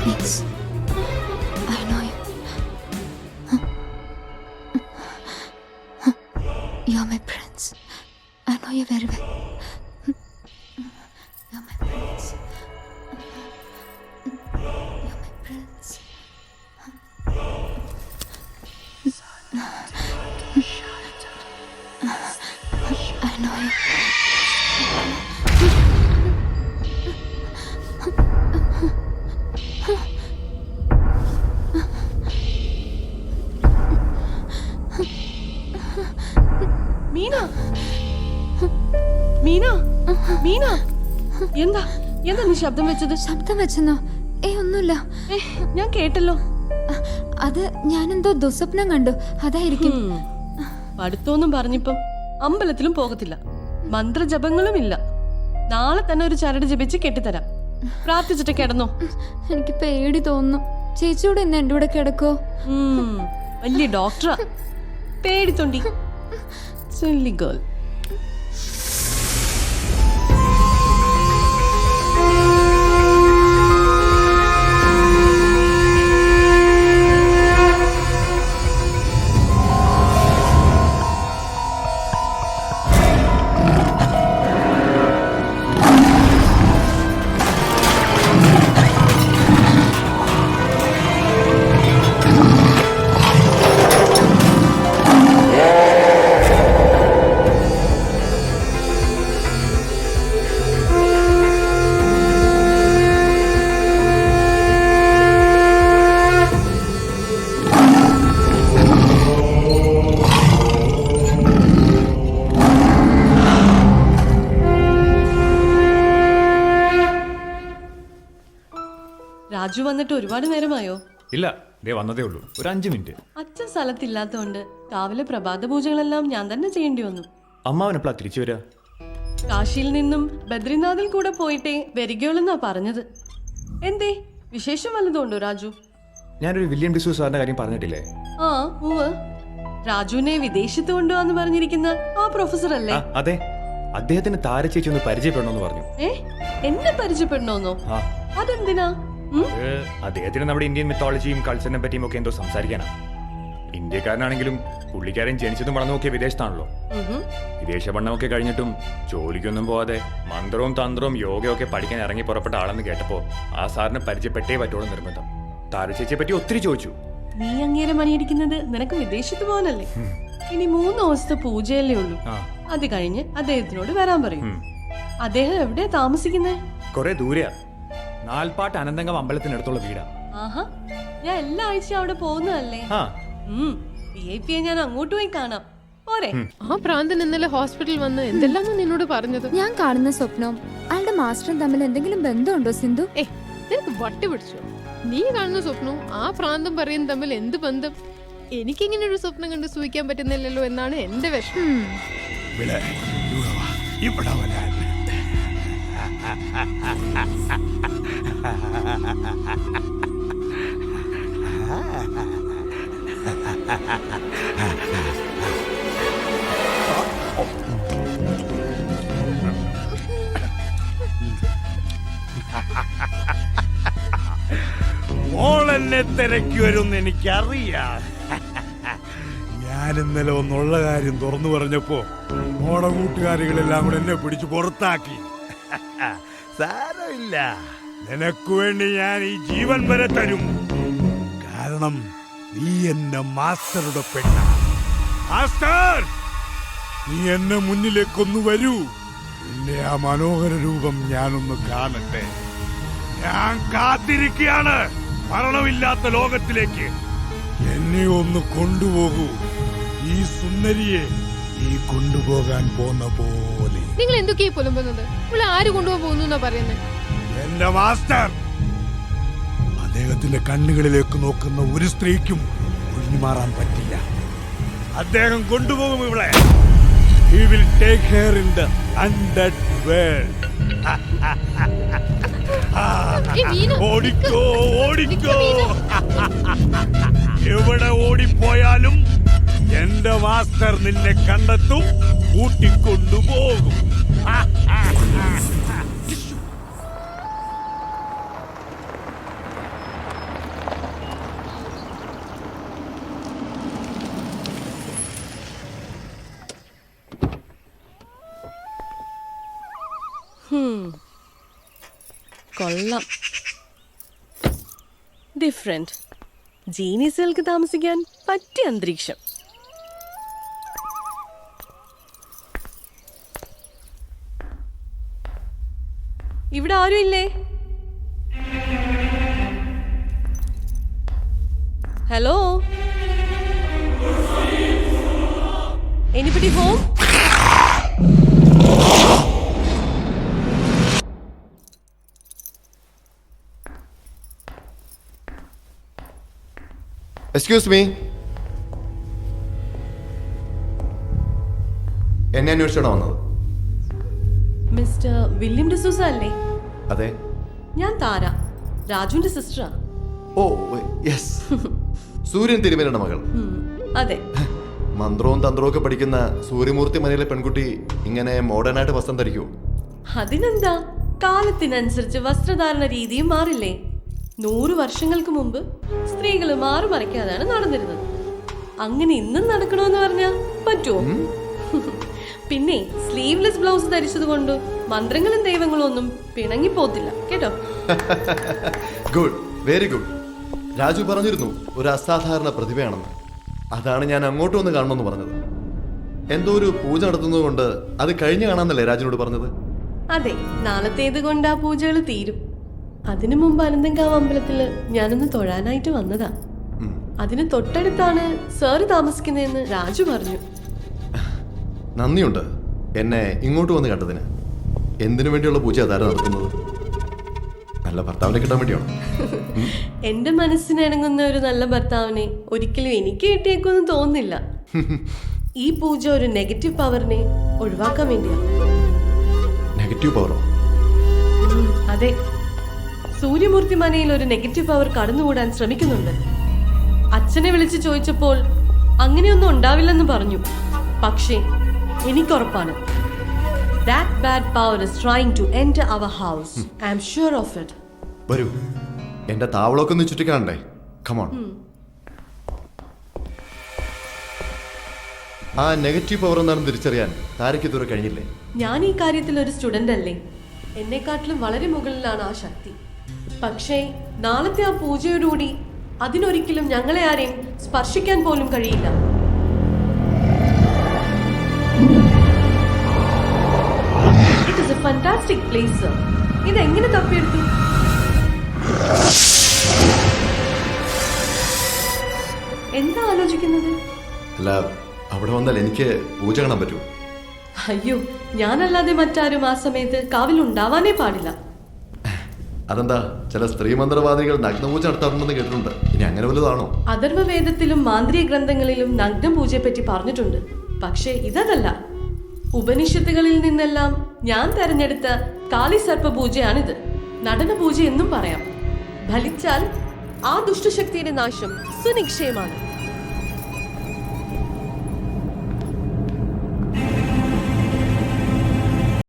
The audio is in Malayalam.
Please. I know you. You're my prince. I know you very well. You're my prince. You're my prince. I know you. Meena Meena Meena എന്താ എന്താ നീ ശബ്ദം വെച്ചത്? ശബ്ദം വെച്ചെന്നോ? ഒന്നുമില്ല. ഞാൻ കേട്ടല്ലോ. അത് ഞാനെന്തോ ദുസ്വപ്നം കണ്ടു, അതായിരിക്കും. പഠിത്തോന്നും പറഞ്ഞിപ്പം അമ്പലത്തിലും പോകത്തില്ല, മന്ത്രജപങ്ങളും ഇല്ല. നാളെ തന്നെ ഒരു ചരട് ജപിച്ച് കെട്ടിത്തരാം. പ്രാർത്ഥിച്ചിട്ട് കിടന്നോ? എനിക്ക് പേടി തോന്നുന്നു. ചേച്ചിയോട് എന്നെ എന്റെ കൂടെ കിടക്കോ? വലിയ ഡോക്ടറാ, പേടിത്തൊണ്ടി. Silly girl. രാജു വന്നിട്ട് ഒരുപാട് നേരമായോ? ഇല്ല, വന്നതേ ഉള്ളൂ. ഒരു 5 മിനിറ്റ്. അച്ഛൻ സ്ഥലത്തില്ലാത്തോണ്ട് രാവിലെ പ്രഭാത പൂജകളെല്ലാം ഞാൻ തന്നെ ചെയ്യേണ്ടി വന്നു. അമ്മാവൻ എപ്പോഴാ തിരിച്ചു വരിക? കാശിയിൽ നിന്നും ബദ്രിനാഥിൽ കൂടെ പോയിട്ടേ വരികയുള്ളെന്നാ പറഞ്ഞത്. എന്തേ, വിശേഷം വല്ലതുണ്ടോ രാജു? ഞാനൊരു വില്യം ഡിസൂസ സാറിന്റെ കാര്യം പറഞ്ഞിട്ടില്ലേ? ആ ഉവ്വ്. രാജുവിനെ വിദേശത്ത് കൊണ്ടുപോവാന്ന് പറഞ്ഞിരിക്കുന്ന ആ പ്രൊഫസർ അല്ലേ? അതെ, അദ്ദേഹത്തിന് താരചേച്ചി ഒന്ന് പരിചയപ്പെടണമെന്ന് പറഞ്ഞു. എന്നെ പരിചയപ്പെടണമെന്നോ? അതെന്തിനാ? അദ്ദേഹത്തിന് നമ്മുടെ ഇന്ത്യൻ മിത്തോളജിയും കൾച്ചറിനെ പറ്റിയും ഒക്കെ എന്തോ സംസാരിക്കാനാ. ഇന്ത്യക്കാരനാണെങ്കിലും പുള്ളിക്കാരൻ ജനിച്ചതും വളർന്നൊക്കെ വിദേശത്താണല്ലോ. വിദേശ പഠനമൊക്കെ കഴിഞ്ഞിട്ടും ജോലിക്കൊന്നും പോവാതെ മന്ത്രവും തന്ത്രവും യോഗയൊക്കെ പഠിക്കാൻ ഇറങ്ങി പുറപ്പെട്ട ആളെന്ന് കേട്ടപ്പോ ആ സാറിനെ പരിചയപ്പെട്ടേ പറ്റുള്ളൂ നിർബന്ധം. താരചേച്ചിയെ പറ്റി ഒത്തിരി ചോദിച്ചു. നീ അങ്ങേരെ മണിയടിക്കുന്നത് നിനക്ക് വിദേശത്ത് പോകാനല്ലേ? ഇനി 3 ദിവസത്തെ പൂജയല്ലേ ഉള്ളൂ. അത് കഴിഞ്ഞ് അദ്ദേഹത്തിനോട് വരാൻ പറയും. അദ്ദേഹം എവിടെയാ താമസിക്കുന്നേ? കൊറേ ദൂരെയാ. നാൽപ്പാട്ട് അനന്തങ്കം അമ്പലത്തിനടുത്തുള്ള വീടാ. ആഹാ, ഞാൻ എല്ലാ ആഴ്ചയും അവിടെ പോകുന്നതല്ലേ. VIP ഞാൻ അങ്ങോട്ട് പോയി കാണാം. പോരെ? ആ പ്രാന്തൻ ഇന്നലെ ഹോസ്പിറ്റലിൽ വന്ന് എന്തെല്ലാം നിന്നോട് പറഞ്ഞത്? ഞാൻ കാണുന്ന സ്വപ്നവും അയാളുടെ മാസ്റ്ററും തമ്മിൽ എന്തെങ്കിലും ബന്ധമുണ്ടോ സിന്ധു? നിനക്ക് വട്ടി പിടിച്ചോ? നീ കാണുന്ന സ്വപ്നവും ആ പ്രാന്തം പറയുന്ന തമ്മിൽ എന്ത് ബന്ധം? എനിക്കിങ്ങനെ ഒരു സ്വപ്നം കണ്ട് സൂഹിക്കാൻ പറ്റുന്നില്ലല്ലോ എന്നാണ് എന്റെ വിഷമം. മോളെന്നെ തിരക്കി വരുമെന്ന് എനിക്കറിയാം. ഞാൻ ഇന്നലെ ഒന്നുള്ള കാര്യം തുറന്നു പറഞ്ഞപ്പോ മോടെ കൂട്ടുകാരികളെല്ലാം കൂടെ എന്നെ പിടിച്ചു പുറത്താക്കി. സാരമില്ല, നിനക്ക് വേണ്ടി ഞാൻ ഈ ജീവൻ വരെ തരും. കാരണം നീ എന്റെ മാസ്റ്ററുടെ പെണ്ണ. മാസ്റ്റർ, നീ എന്നെ മുന്നിലേക്കൊന്നു വരൂ. നിന്റെ ആ മനോഹര രൂപം ഞാനൊന്ന് കാണട്ടെ. ഞാൻ കാത്തിരിക്കുകയാണ് മരണമില്ലാത്ത ലോകത്തിലേക്ക്. എന്നെ ഒന്ന് കൊണ്ടുപോകൂ. ഈ സുന്ദരിയെ നീ കൊണ്ടുപോകാൻ പോന്ന പോലെ. നിങ്ങൾ എന്തൊക്കെയാ പുലമ്പുന്നത്? ഇവിടെ ആര് കൊണ്ടുപോകാൻ പോകുന്നു പറയുന്നത്? എന്റെ മാസ്റ്റർ, അദ്ദേഹത്തിന്റെ കണ്ണുകളിലേക്ക് നോക്കുന്ന ഒരു സ്ത്രീക്കും ഒഴിഞ്ഞു മാറാൻ പറ്റില്ല. അദ്ദേഹം കൊണ്ടുപോകും ഇവിടെ. He will take her in the undead world. ഓടിക്കോ ഓടിക്കോ. എവിടെ ഓടിപ്പോയാലും എന്റെ മാസ്റ്റർ നിന്നെ കണ്ടെത്തും, കൂട്ടിക്കൊണ്ടുപോകും. കൊള്ളാം. ഡിഫറെന്റ്. ജീനിയസുകൾക്ക് താമസിക്കാൻ പറ്റിയ അന്തരീക്ഷം. ഇവിടെ ആരും ഇല്ലേ? Hello, anybody home? Excuse me, എന്നെ അന്വേഷിച്ചാണോ വന്നത്? മിസ്റ്റർ വില്യം ഡിസൂസ അല്ലേ? അതെ. ഞാൻ താര, രാജുവിന്റെ സിസ്റ്ററാ. ഓ യെസ്, സൂര്യൻ തിരുമേനയുടെ മകൾ. അതെ. മന്ത്രവും തന്ത്രവും ഒക്കെ പഠിക്കുന്ന സൂര്യമൂർത്തി മനയിലെ പെൺകുട്ടി ഇങ്ങനെ മോഡേൺ ആയിട്ട് വസ്ത്രം ധരിക്കുമോ? അതിനെന്താ, കാലത്തിനനുസരിച്ച് വസ്ത്രധാരണ രീതിയും മാറില്ലേ? 100 വർഷങ്ങൾക്ക് മുമ്പ് സ്ത്രീകൾ മാറുമറയ്ക്കാതാണ് നടന്നിരുന്നത്. അങ്ങനെ ഇന്നും നടക്കണമെന്ന് പറഞ്ഞാ പറ്റുമോ? പിന്നെ സ്ലീവ്ലെസ് ബ്ലൗസ് ധരിച്ചത് കൊണ്ട് മന്ത്രങ്ങളും ദൈവങ്ങളും ഒന്നും പിണങ്ങിപ്പോത്തില്ല കേട്ടോ. Good, very good. രാജു പറഞ്ഞിരുന്നു ഒരു അസാധാരണ പ്രതിഭയാണെന്ന്. അതാണ് ഞാൻ അങ്ങോട്ട് വന്ന് കാണണമെന്ന് പറഞ്ഞത്. എന്തോ ഒരു പൂജ നടത്തുന്നത് കൊണ്ട് അത് കഴിഞ്ഞു കാണാന്നല്ലേ രാജുനോട് പറഞ്ഞത്? അതെ, നാളത്തേത് കൊണ്ട് ആ പൂജകൾ തീരും. അതിനു മുമ്പ് അനന്തങ്കാവ് അമ്പലത്തില് ഞാനൊന്ന് തൊഴാനായിട്ട് വന്നതാ. അതിന് തൊട്ടടുത്താണ് സാറ് താമസിക്കുന്നതെന്ന് രാജു പറഞ്ഞു. നന്ദിയുണ്ട് എന്നെ ഇങ്ങോട്ട് വന്ന് കണ്ടതിന്. എന്തിനു വേണ്ടിയുള്ള പൂജ അതാരം നടത്തുന്നത്? നല്ല ഭർത്താവിനെ കിട്ടാൻ വേണ്ടിയാണോ? എന്റെ മനസ്സിന് ഇണങ്ങുന്ന ഒരു നല്ല ഭർത്താവിനെ ഒരിക്കലും എനിക്ക് കിട്ടിയേക്കൊന്നും തോന്നുന്നില്ല. ഈ പൂജ ഒരു നെഗറ്റീവ് പവറിനെ ഒഴിവാക്കാൻ വേണ്ടിയാ. നെഗറ്റീവ് പവറോ? അതെ, സൂര്യമൂർത്തി മനയിൽ ഒരു നെഗറ്റീവ് പവർ കടന്നുകൂടാൻ ശ്രമിക്കുന്നുണ്ട്. അച്ഛനെ വിളിച്ച് ചോദിച്ചപ്പോൾ അങ്ങനെയൊന്നും ഉണ്ടാവില്ലെന്ന് പറഞ്ഞു. പക്ഷേ എനിക്കുറപ്പാണ്, that bad power is trying to enter our house. I am sure of it. വരൂ, എന്റെ താവളമൊക്കെ ഒന്ന് ചുറ്റിക്കാണല്ലേ. കമോൺ. ആ നെഗറ്റീവ് പവർ എന്താണെന്ന് തിരിച്ചറിയാൻ താരയ്ക്ക് ഇതുവരെ കഴിഞ്ഞില്ലേ? ഞാൻ ഈ കാര്യത്തിൽ ഒരു സ്റ്റുഡന്റ് അല്ലേ? എന്നെക്കാട്ടിലും വളരെ മുകളിലാണ് ആ ശക്തി. പക്ഷേ നാളത്തെ ആ പൂജയോടുകൂടി അതിനൊരിക്കലും ഞങ്ങളെ ആരെയും സ്പർശിക്കാൻ പോലും കഴിയില്ല. It is a fantastic place, sir. ഇതെങ്ങനെ തപ്പിയെടുത്തു? എന്താ ആലോചിക്കുന്നത്? അല്ല, അവിടെ വന്നാൽ എനിക്ക് പൂജ കാണാൻ പറ്റുമോ? അയ്യോ, ഞാനല്ലാതെ മറ്റാരും ആ സമയത്ത് കാവിലുണ്ടാവാനേ പാടില്ല. അതെന്താ, ചില സ്ത്രീ മന്ത്രവാദികൾ നഗ്നപൂജ നടത്താറുണ്ടെന്ന് കേട്ടിട്ടുണ്ട്. ഇനി അങ്ങനെ വലുതാണോ? അഥർവവേദത്തിലും മാന്ത്രിക ഗ്രന്ഥങ്ങളിലും നഗ്നപൂജയെ പറ്റി പറഞ്ഞിട്ടുണ്ട്. പക്ഷേ ഇതല്ല. ഉപനിഷത്തുകളിൽ നിന്നെല്ലാം ഞാൻ തെരഞ്ഞെടുത്ത കാളിസർപ്പ പൂജയാണിത്. നടനപൂജ എന്നും പറയാം. ഫലിച്ചാൽ ആ ദുഷ്ടശക്തിയുടെ നാശം സുനിശ്ചയമാണ്.